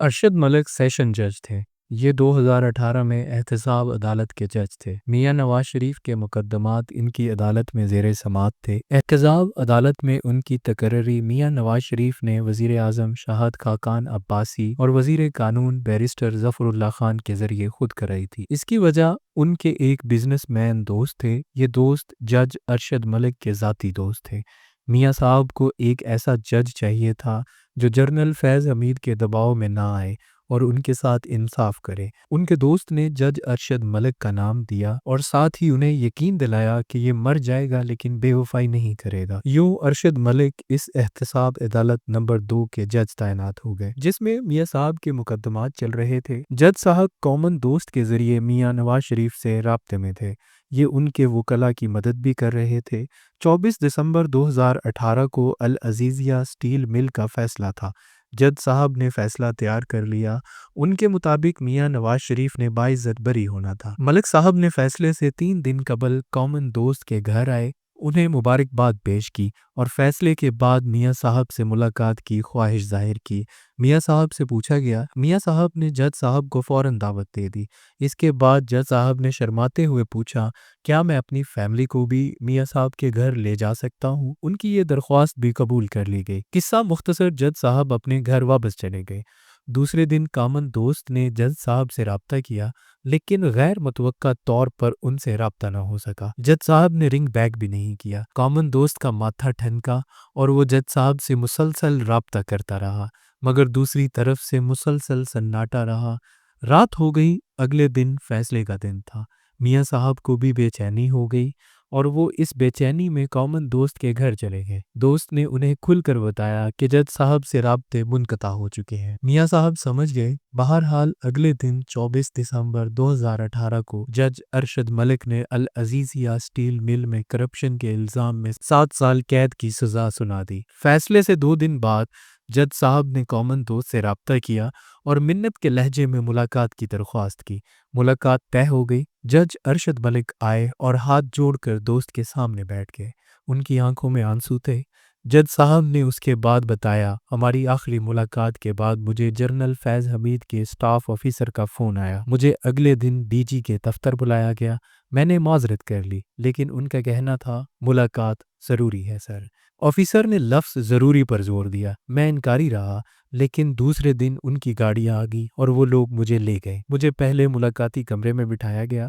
Arshad Malik session جج تھے۔ یہ 2018 میں احتساب عدالت کے جج تھے۔ میاں نواز شریف کے مقدمات ان کی عدالت میں زیر سماعت تھے۔ احتساب عدالت میں ان کی تقرری میاں نواز شریف نے وزیر اعظم شاہد خاقان عباسی اور وزیر قانون بیرسٹر ظفر اللہ خان کے ذریعے خود کرائی تھی۔ اس کی وجہ ان کے ایک بزنس مین دوست تھے۔ یہ دوست جج ارشد ملک کے ذاتی دوست تھے۔ میاں صاحب کو ایک ایسا جج چاہیے تھا جو جنرل فیض حمید کے دباؤ میں نہ آئے اور ان کے ساتھ انصاف کرے۔ ان کے دوست نے جج ارشد ملک کا نام دیا اور ساتھ ہی انہیں یقین دلایا کہ یہ مر جائے گا لیکن بے وفائی نہیں کرے گا۔ یوں ارشد ملک اس احتساب عدالت نمبر 2 کے جج تعینات ہو گئے، جس میں میاں صاحب کے مقدمات چل رہے تھے۔ جج صاحب کامن دوست کے ذریعے میاں نواز شریف سے رابطے میں تھے۔ یہ ان کے وکلاء کی مدد بھی کر رہے تھے۔ 24 دسمبر 2018 کو العزیزیہ اسٹیل مل کا فیصلہ تھا۔ جج صاحب نے فیصلہ تیار کر لیا۔ ان کے مطابق میاں نواز شریف نے باعزت بری ہونا تھا۔ ملک صاحب نے فیصلے سے 3 دن قبل کامن دوست کے گھر آئے، انہیں مبارکباد پیش کی اور فیصلے کے بعد میاں صاحب سے ملاقات کی خواہش ظاہر کی۔ میاں صاحب سے پوچھا گیا۔ میاں صاحب نے جج صاحب کو فوراً دعوت دے دی۔ اس کے بعد جج صاحب نے شرماتے ہوئے پوچھا، کیا میں اپنی فیملی کو بھی میاں صاحب کے گھر لے جا سکتا ہوں؟ ان کی یہ درخواست بھی قبول کر لی گئی۔ قصہ مختصر، جج صاحب اپنے گھر واپس چلے گئے۔ دوسرے دن کامن دوست نے جج صاحب سے رابطہ کیا، لیکن غیر متوقع طور پر ان سے رابطہ نہ ہو سکا۔ جج صاحب نے رنگ بیک بھی نہیں کیا۔ کامن دوست کا ماتھا ٹھنکا اور وہ جج صاحب سے مسلسل رابطہ کرتا رہا، مگر دوسری طرف سے مسلسل سناٹا رہا۔ رات ہو گئی۔ اگلے دن فیصلے کا دن تھا۔ میاں صاحب کو بھی بے چینی ہو گئی اور وہ اس بے چینی میں کامن دوست کے گھر چلے گئے۔ دوست نے انہیں کھل کر بتایا کہ جج صاحب سے رابطے منقطع ہو چکے ہیں۔ میاں صاحب سمجھ گئے۔ بہرحال اگلے دن 24 دسمبر 2018 کو جج ارشد ملک نے العزیزیہ اسٹیل مل میں کرپشن کے الزام میں 7 سال قید کی سزا سنا دی۔ فیصلے سے 2 دن بعد جج صاحب نے کامن دوست سے رابطہ کیا اور منت کے لہجے میں ملاقات کی درخواست کی۔ ملاقات طے ہو گئی۔ جج ارشد ملک آئے اور ہاتھ جوڑ کر دوست کے سامنے بیٹھ گئے۔ ان کی آنکھوں میں آنسو تھے۔ جج صاحب نے اس کے بعد بتایا، ہماری آخری ملاقات کے بعد مجھے جنرل فیض حمید کے اسٹاف آفیسر کا فون آیا۔ مجھے اگلے دن ڈی جی کے دفتر بلایا گیا۔ میں نے معذرت کر لی، لیکن ان کا کہنا تھا ملاقات ضروری ہے سر۔ آفیسر نے لفظ ضروری پر زور دیا۔ میں انکاری رہا، لیکن دوسرے دن ان کی گاڑیاں آ گئی اور وہ لوگ مجھے لے گئے۔ مجھے پہلے ملاقاتی کمرے میں بٹھایا گیا،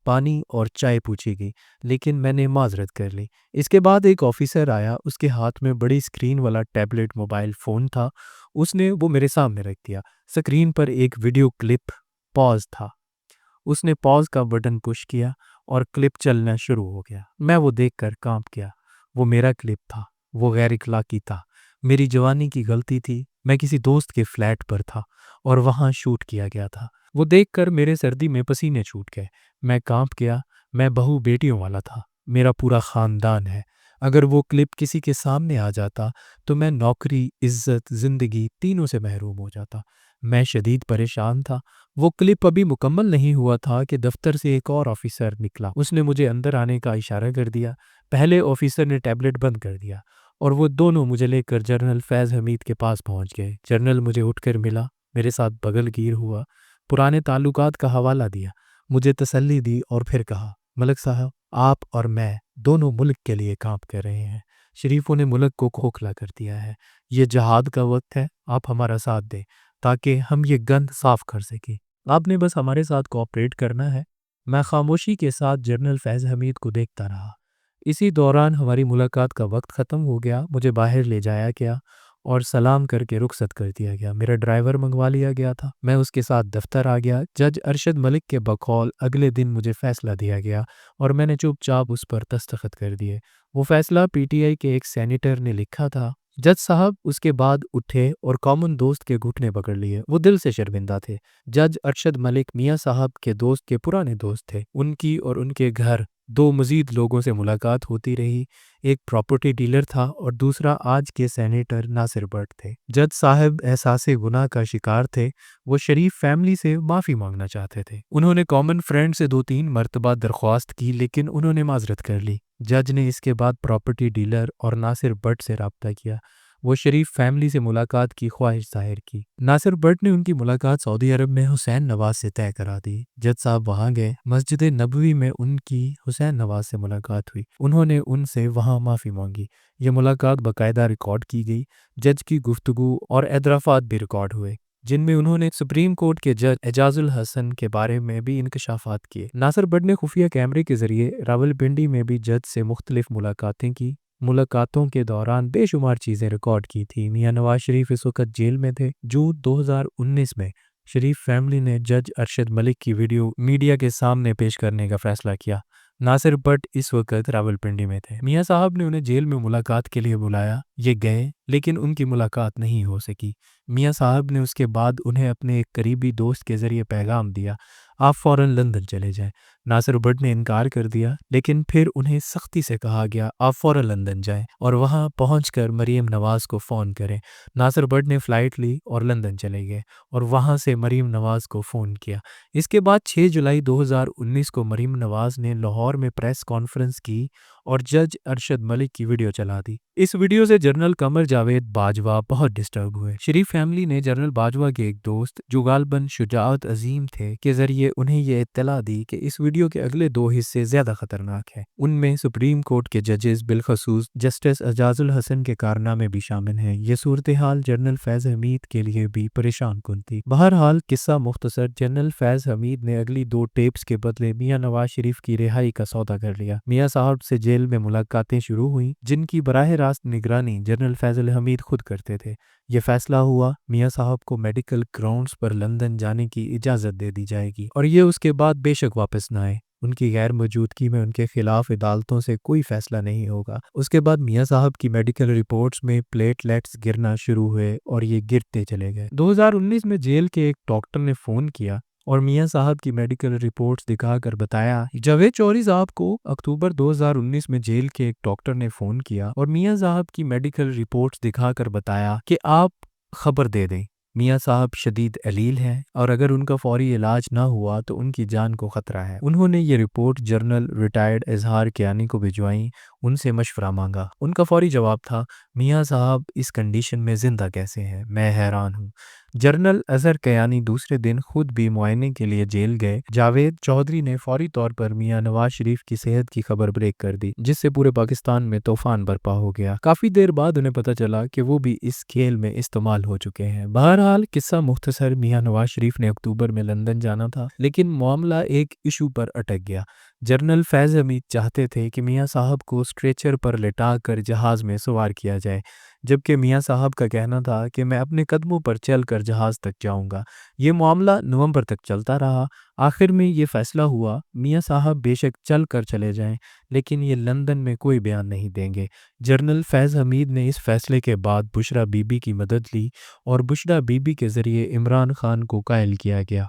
پانی اور چائے پوچھی گئی، لیکن میں نے معذرت کر لی۔ اس کے بعد ایک آفیسر آیا، اس کے ہاتھ میں بڑی اسکرین والا ٹیبلٹ موبائل فون تھا۔ اس نے وہ میرے سامنے رکھ دیا۔ اسکرین پر ایک ویڈیو کلپ پاز تھا۔ اس نے پاز کا بٹن پش کیا اور کلپ چلنا شروع ہو گیا۔ میں وہ دیکھ کر کانپ گیا۔ وہ میرا کلپ تھا۔ وہ غیر اخلاقی تھا۔ میری جوانی کی غلطی تھی۔ میں کسی دوست کے فلیٹ پر تھا اور وہاں شوٹ کیا گیا تھا۔ وہ دیکھ کر میرے سردی میں پسینے چھوٹ گئے۔ میں کانپ گیا۔ میں بہو بیٹیوں والا تھا۔ میرا پورا خاندان ہے۔ اگر وہ کلپ کسی کے سامنے آ جاتا تو میں نوکری، عزت، زندگی تینوں سے محروم ہو جاتا۔ میں شدید پریشان تھا۔ وہ کلپ ابھی مکمل نہیں ہوا تھا کہ دفتر سے ایک اور آفیسر نکلا۔ اس نے مجھے اندر آنے کا اشارہ کر دیا۔ پہلے آفیسر نے ٹیبلٹ بند کر دیا اور وہ دونوں مجھے لے کر جنرل فیض حمید کے پاس پہنچ گئے۔ جنرل مجھے اٹھ کر ملا، میرے ساتھ بغل گیر ہوا، پرانے تعلقات کا حوالہ دیا، مجھے تسلی دی اور پھر کہا، ملک صاحب، آپ اور میں دونوں ملک کے لیے کام کر رہے ہیں۔ شریفوں نے ملک کو کھوکھلا کر دیا ہے۔ یہ جہاد کا وقت ہے۔ آپ ہمارا ساتھ دیں تاکہ ہم یہ گند صاف کر سکیں۔ آپ نے بس ہمارے ساتھ کوآپریٹ کرنا ہے۔ میں خاموشی کے ساتھ جنرل فیض حمید کو دیکھتا رہا۔ اسی دوران ہماری ملاقات کا وقت ختم ہو گیا۔ مجھے باہر لے جایا گیا اور سلام کر کے رخصت کر دیا گیا۔ میرا ڈرائیور منگوا لیا گیا تھا۔ میں اس کے ساتھ دفتر آ گیا۔ جج ارشد ملک کے بقول اگلے دن مجھے فیصلہ دیا گیا اور میں نے چپ چاپ اس پر دستخط کر دیے۔ وہ فیصلہ پی ٹی آئی کے ایک سینیٹر نے لکھا تھا۔ جج صاحب اس کے بعد اٹھے اور کامن دوست کے گھٹنے پکڑ لیے۔ وہ دل سے شرمندہ تھے۔ جج ارشد ملک میاں صاحب کے دوست کے پرانے دوست تھے۔ ان کی اور ان کے گھر 2 مزید لوگوں سے ملاقات ہوتی رہی۔ ایک پراپرٹی ڈیلر تھا اور دوسرا آج کے سینیٹر ناصر بٹ تھے۔ جج صاحب احساس گناہ کا شکار تھے۔ وہ شریف فیملی سے معافی مانگنا چاہتے تھے۔ انہوں نے کامن فرینڈ سے 2-3 مرتبہ درخواست کی، لیکن انہوں نے معذرت کر لی۔ جج نے اس کے بعد پراپرٹی ڈیلر اور ناصر بٹ سے رابطہ کیا۔ وہ شریف فیملی سے ملاقات کی خواہش ظاہر کی۔ ناصر بٹ نے ان کی ملاقات سعودی عرب میں حسین نواز سے طے کرا دی۔ جج صاحب وہاں گئے۔ مسجد نبوی میں ان کی حسین نواز سے ملاقات ہوئی۔ انہوں نے ان سے وہاں معافی مانگی۔ یہ ملاقات باقاعدہ ریکارڈ کی گئی۔ جج کی گفتگو اور اعترافات بھی ریکارڈ ہوئے، جن میں انہوں نے سپریم کورٹ کے جج اعجاز الحسن کے بارے میں بھی انکشافات کیے۔ ناصر بٹ نے خفیہ کیمرے کے ذریعے راولپنڈی میں بھی جج سے مختلف ملاقاتیں کی۔ ملاقاتوں کے دوران بے شمار چیزیں ریکارڈ کی تھی۔ میاں نواز شریف اس وقت جیل میں تھے۔ جون 2019 میں شریف فیملی نے جج ارشد ملک کی ویڈیو میڈیا کے سامنے پیش کرنے کا فیصلہ کیا۔ ناصر بٹ اس وقت راولپنڈی میں تھے۔ میاں صاحب نے انہیں جیل میں ملاقات کے لیے بلایا۔ یہ گئے، لیکن ان کی ملاقات نہیں ہو سکی۔ میاں صاحب نے اس کے بعد انہیں اپنے ایک قریبی دوست کے ذریعے پیغام دیا، آپ فوراً لندن چلے جائیں۔ ناصر بٹ نے انکار کر دیا، لیکن پھر انہیں سختی سے کہا گیا آپ فوراً لندن جائیں اور وہاں پہنچ کر مریم نواز کو فون کریں۔ ناصر بٹ نے فلائٹ لی اور لندن چلے گئے اور وہاں سے مریم نواز کو فون کیا۔ اس کے بعد 6 جولائی 2019 کو مریم نواز نے لاہور میں پریس کانفرنس کی اور جج ارشد ملک کی ویڈیو چلا دی۔ اس ویڈیو سے جنرل قمر جاوید باجوہ بہت ڈسٹرب ہوئے۔ شریف فیملی نے جنرل باجوہ کے ایک دوست جو غالباً شجاعت عظیم تھے کے ذریعے انہیں یہ اطلاع دی کہ اس ویڈیو کے اگلے 2 حصے زیادہ خطرناک ہیں۔ ان میں سپریم کورٹ کے ججز بالخصوص جسٹس اعجاز الحسن کے کارنامے بھی شامل ہیں۔ یہ صورتحال جنرل فیض حمید کے لیے بھی پریشان کن تھی۔ بہرحال قصہ مختصر، جنرل فیض حمید نے اگلی 2 ٹیپس کے بدلے میاں نواز شریف کی رہائی کا سودا کر لیا۔ میاں صاحب سے جیل میں ملاقاتیں شروع ہوئیں، جن کی براہ راست نگرانی جنرل فیض الحمید خود کرتے تھے۔ یہ فیصلہ ہوا میاں صاحب کو میڈیکل گراؤنڈز پر لندن جانے کی اجازت دے دی جائے گی اور یہ اس کے بعد بے شک واپس نہ آئے۔ ان کی غیر موجودگی میں ان کے خلاف عدالتوں سے کوئی فیصلہ نہیں ہوگا۔ اس کے بعد میاں صاحب کی میڈیکل رپورٹس میں پلیٹلیٹس گرنا شروع ہوئے اور یہ گرتے چلے گئے۔ 2019 میں جیل کے ایک ڈاکٹر نے فون کیا اور میاں صاحب کی میڈیکل رپورٹس دکھا کر بتایا، جاوید چوہدری صاحب کو اکتوبر 2019 میں جیل کے ایک ڈاکٹر نے فون کیا اور میاں صاحب کی میڈیکل رپورٹس دکھا کر بتایا کہ آپ خبر دے دیں، میاں صاحب شدید علیل ہیں اور اگر ان کا فوری علاج نہ ہوا تو ان کی جان کو خطرہ ہے۔ انہوں نے یہ رپورٹ جنرل ریٹائرڈ اظہار کیانی کو بھجوائیں، ان سے مشورہ مانگا۔ ان کا فوری جواب تھا، میاں صاحب اس کنڈیشن میں زندہ کیسے ہیں، میں حیران ہوں۔ جنرل اظہر کیانی دوسرے دن خود بھی معائنے کے لیے جیل گئے۔ جاوید چوہدری نے فوری طور پر میاں نواز شریف کی صحت کی خبر بریک کر دی، جس سے پورے پاکستان میں طوفان برپا ہو گیا۔ کافی دیر بعد انہیں پتہ چلا کہ وہ بھی اس کھیل میں استعمال ہو چکے ہیں۔ بہرحال قصہ مختصر، میاں نواز شریف نے اکتوبر میں لندن جانا تھا، لیکن معاملہ ایک ایشو پر اٹک گیا۔ جنرل فیض حمید چاہتے تھے کہ میاں صاحب کو اسٹریچر پر لٹا کر جہاز میں سوار کیا جائے، جبکہ میاں صاحب کا کہنا تھا کہ میں اپنے قدموں پر چل کر جہاز تک جاؤں گا۔ یہ معاملہ نومبر تک چلتا رہا۔ آخر میں یہ فیصلہ ہوا میاں صاحب بے شک چل کر چلے جائیں، لیکن یہ لندن میں کوئی بیان نہیں دیں گے۔ جنرل فیض حمید نے اس فیصلے کے بعد بشرا بی بی کی مدد لی اور بشرا بی بی کے ذریعے عمران خان کو قائل کیا گیا۔